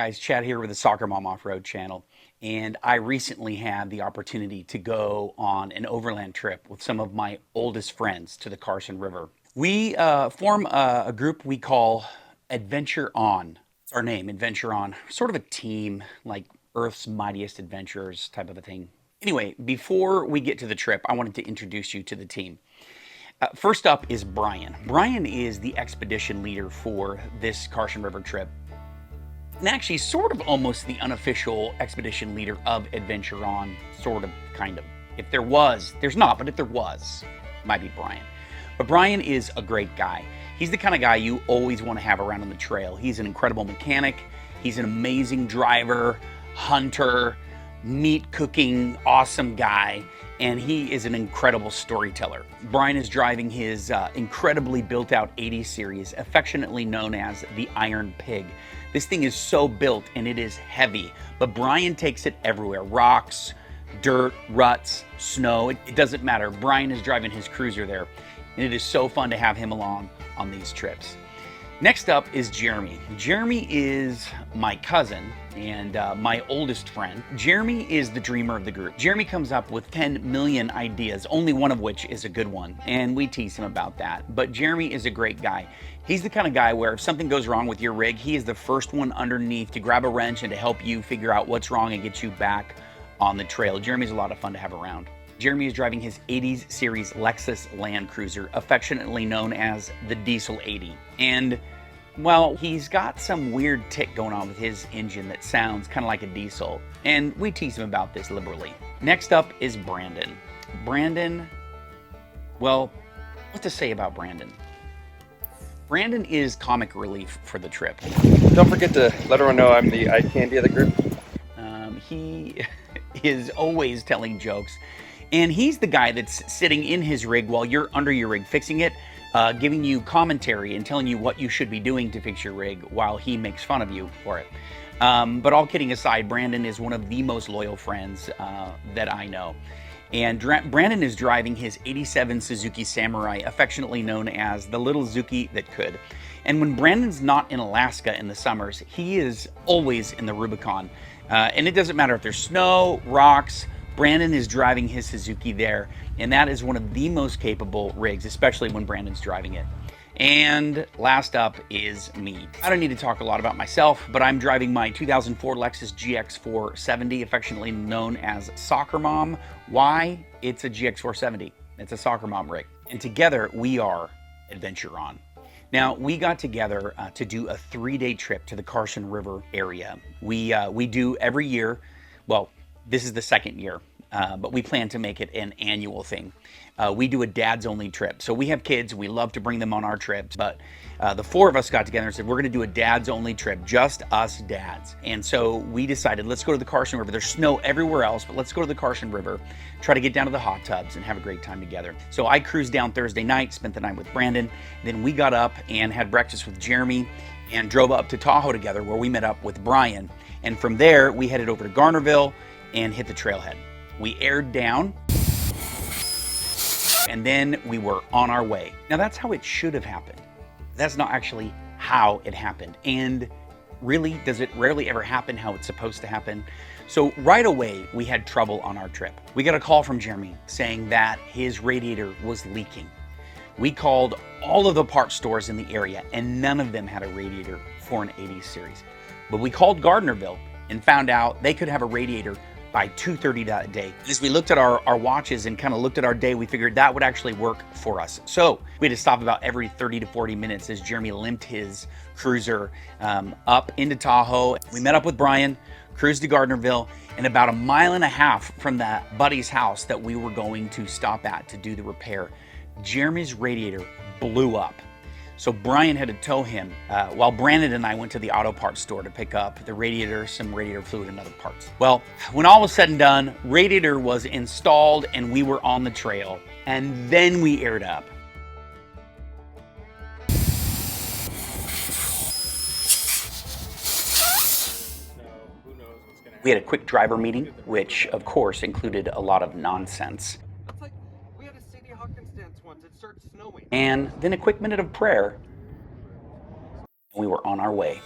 guys, Chad here with the Soccer Mom Off-Road channel, and I recently had the opportunity to go on an overland trip with some of my oldest friends to the Carson River. We form a group we call Adventure On. It's our name, Adventure On. Sort of a team, like Earth's Mightiest Adventurers type of a thing. Anyway, before we get to the trip, I wanted to introduce you to the team. First up is Brian. Brian is the expedition leader for this Carson River trip. And actually sort of almost the unofficial expedition leader of Adventure On, sort of, kind of. If there was, there's not, but if there was, it might be Brian. But Brian is a great guy. He's the kind of guy you always want to have around on the trail. He's an incredible mechanic. He's an amazing driver, hunter, meat cooking, awesome guy. And he is an incredible storyteller. Brian is driving his incredibly built out 80 series, affectionately known as the Iron Pig. This thing is so built and it is heavy, but Brian takes it everywhere. Rocks, dirt, ruts, snow, it doesn't matter. Brian is driving his cruiser there, and it is so fun to have him along on these trips. Next up is Jeremy. Jeremy is my cousin and my oldest friend. Jeremy is the dreamer of the group. Jeremy comes up with 10 million ideas, only one of which is a good one, and we tease him about that. But Jeremy is a great guy. He's the kind of guy where if something goes wrong with your rig, he is the first one underneath to grab a wrench and to help you figure out what's wrong and get you back on the trail. Jeremy's a lot of fun to have around. Jeremy is driving his 80s Series Lexus Land Cruiser, affectionately known as the Diesel 80. And well, he's got some weird tick going on with his engine that sounds kind of like a diesel, and we tease him about this liberally. Next up is Brandon. Brandon, well, what to say about Brandon? Brandon is comic relief for the trip. Don't forget to let everyone know I'm the eye candy of the group. He is always telling jokes, and he's the guy that's sitting in his rig while you're under your rig fixing it, giving you commentary and telling you what you should be doing to fix your rig while he makes fun of you for it. But all kidding aside, Brandon is one of the most loyal friends that I know. And Brandon is driving his 87 Suzuki Samurai, affectionately known as the little Zuki that could. And when Brandon's not in Alaska in the summers, he is always in the Rubicon. And it doesn't matter if there's snow, rocks, Brandon is driving his Suzuki there, and that is one of the most capable rigs, especially when Brandon's driving it. And last up is me. I don't need to talk a lot about myself, but I'm driving my 2004 Lexus GX470, affectionately known as Soccer Mom. Why? It's a GX470. It's a Soccer Mom rig. And together we are Adventure On. Now, we got together to do a 3-day trip to the Carson River area. We do every year, well, this is the second year, but we plan to make it an annual thing. We do a dads only trip. So we have kids, we love to bring them on our trips, but the 4 of us got together and said, we're gonna do a dads only trip, just us dads. And so we decided, let's go to the Carson River. There's snow everywhere else, but let's go to the Carson River, try to get down to the hot tubs and have a great time together. So I cruised down Thursday night, spent the night with Brandon. Then we got up and had breakfast with Jeremy and drove up to Tahoe together, where we met up with Brian. And from there, we headed over to Garnerville and hit the trailhead. We aired down, and then we were on our way. Now that's how it should have happened. That's not actually how it happened. And really, does it rarely ever happen how it's supposed to happen? So right away, we had trouble on our trip. We got a call from Jeremy saying that his radiator was leaking. We called all of the parts stores in the area, and none of them had a radiator for an 80 series. But we called Gardnerville and found out they could have a radiator by 2:30 that day. As we looked at our watches and kind of looked at our day, we figured that would actually work for us. So we had to stop about every 30 to 40 minutes as Jeremy limped his cruiser up into Tahoe. We met up with Brian, cruised to Gardnerville, and about 1.5 miles from that buddy's house that we were going to stop at to do the repair, Jeremy's radiator blew up. So Brian had to tow him while Brandon and I went to the auto parts store to pick up the radiator, some radiator fluid, and other parts. Well, when all was said and done, radiator was installed and we were on the trail, and then we aired up. We had a quick driver meeting, which of course included a lot of nonsense. And then a quick minute of prayer, and we were on our way.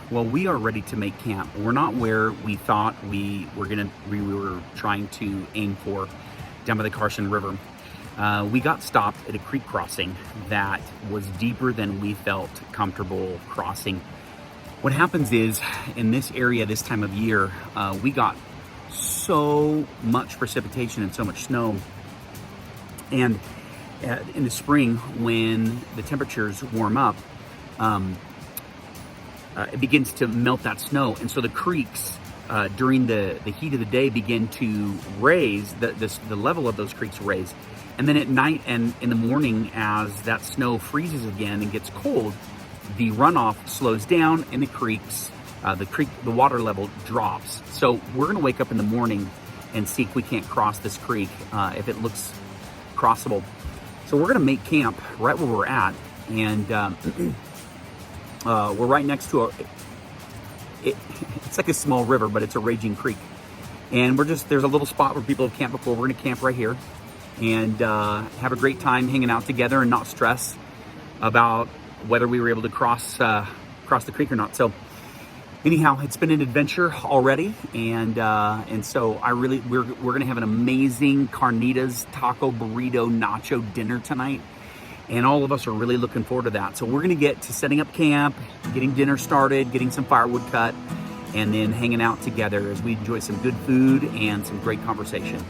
Well, we are ready to make camp. We're not where we thought we were trying to aim for down by the Carson River. We got stopped at a creek crossing that was deeper than we felt comfortable crossing. What happens is, in this area this time of year, we got so much precipitation and so much snow. And in the spring, when the temperatures warm up, it begins to melt that snow. And so the creeks, during the heat of the day, begin to raise, the level of those creeks raise. And then at night and in the morning, as that snow freezes again and gets cold, the runoff slows down and the creeks, the water level drops. So we're gonna wake up in the morning and see if we can't cross this creek, if it looks crossable. So we're gonna make camp right where we're at, and we're right next to it's like a small river, but it's a raging creek. And there's a little spot where people have camped before. We're gonna camp right here and have a great time hanging out together and not stress about whether we were able to cross the creek or not. So anyhow, it's been an adventure already, and so we're gonna have an amazing Carnitas taco burrito nacho dinner tonight, and all of us are really looking forward to that. So we're gonna get to setting up camp, getting dinner started, getting some firewood cut, and then hanging out together as we enjoy some good food and some great conversation.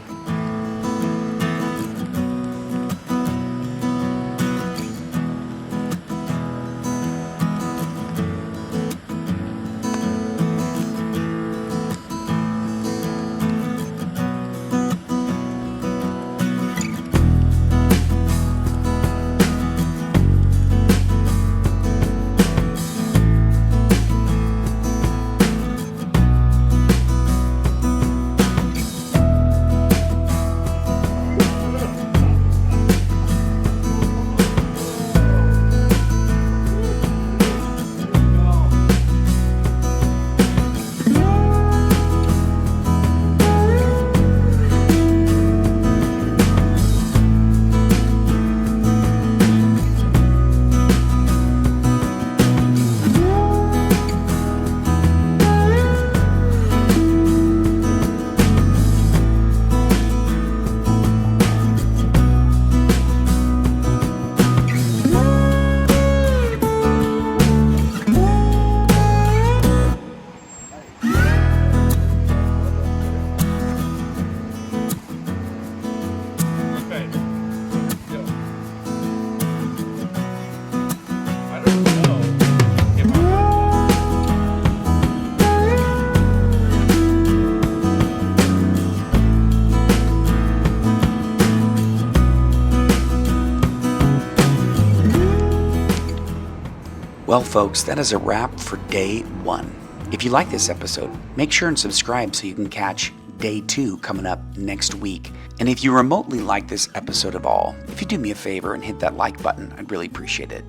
Well, folks, that is a wrap for day 1. If you like this episode, make sure and subscribe so you can catch day 2 coming up next week. And if you remotely like this episode at all, if you do me a favor and hit that like button, I'd really appreciate it.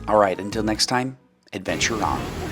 All right, until next time, adventure on.